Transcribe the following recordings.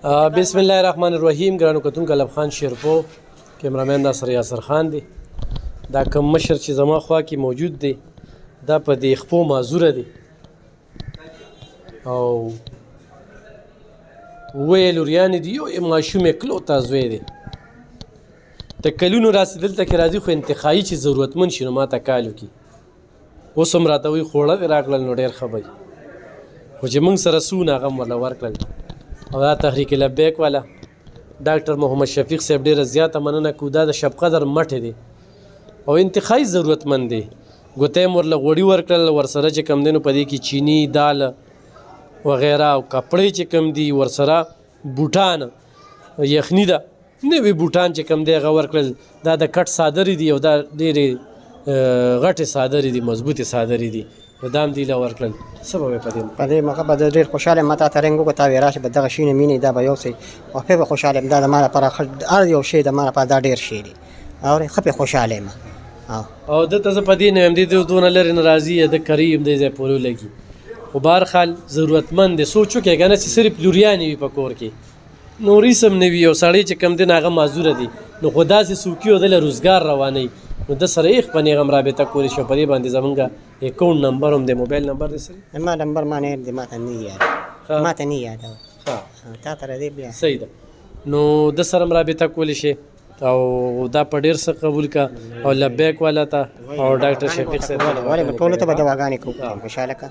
بسم الله الرحمن الرحیم. ګرانو کتونکو لب خان شیرپو، کیمرامین ناصر یاسر خان دی. دا کوم مشر چې زما خوا کې موجود دی دا په دې خپو معذوره دی او وې لوریانې دي. یو ماشوم یې کلو ته زوی دی، د کلونو راسې دلته کې راځي خو انتخایي چې ضرورتمند شي نو ما ته کال وکړي. اوس هم راته وایي خوړه دې راکړل نو ډېر ښه به وي، خو چې موږ سره سونه هغه هم ورله ورکړل. او دا تحریک لبیک والا ډاکټر محمد شفیق صاحب ډېره زیاته مننه کوو. دا د شب قدر مټې دی او انتخایي ضرورتمند دی. ګوته یې ورله غوړي ورکړل، ورسره چې کم دی نو په دې کې چیني دال وغیره او کپړې چې کم دي، ورسره بوټان یخني ده نوي بوټان چې کم دی هغه ورکړل. دا د کټ صادرې دي او دا ډېرې غټې صادرې دي، مضبوطې صادرې دي، دا هم دې له ورکړل. څه به وایې په دې موقع؟ به ډېر خوشحاله یم. ما تا ته رنګ وکړو، تا وې راشي به دغه شي نه مینې دا به یو څه او ښه به خوشحاله یم. دا د ما لپاره هر یو شی د ما لپاره دا ډېر شی دی اورې ښه پې خوشحاله یم. او دلته زه په دې نه یم، دې دونه لرې نه راځي، د کریم دې ځای پورې ولګي. خو بهرحال ضرورتمند دی. سوچ وکړئ که نه چې صرف لوریانې وي په کور کې، نورې سم نه وي. یو سړی چې کم دی نو هغه معذوره دی، نو خو داسې څوکي او دله روزګار روانوي نو د سره یې خپل هغه هم رابطه کولی شو. په دې باندې زمونږ اکاونټ نمبر هم دی، موبایل نمبر دی سره. ما نمبر ما نه دی، ما ته نه یاد، ما ته نه یاد تا ته راځي بیا. صحیح ده. نو د سره هم رابطه کولی شي او دا په ډېر څه قبول کا. او لبیک والا ته او ډاکټر شفیق صاحب ټولو ته به دواګانې کوو خوشحاله کا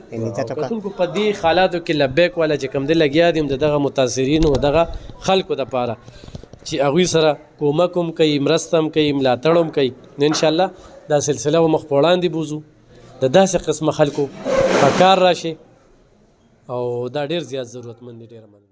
کتونکو. په دې حالاتو کې لبیک والا چې کوم دی لګیا دي د دغه متاثرینو دغه خلکو دپاره چې هغوی سره کومک هم کوي، مرسته هم کوي، ملاتړ هم کوي. نو انشاءالله دا سلسله به مخ په وړاندې بوځو، د داسې قسمه خلکو په کار راشي او دا ډېر زیات ضرورتمند دی. ډېره مننه.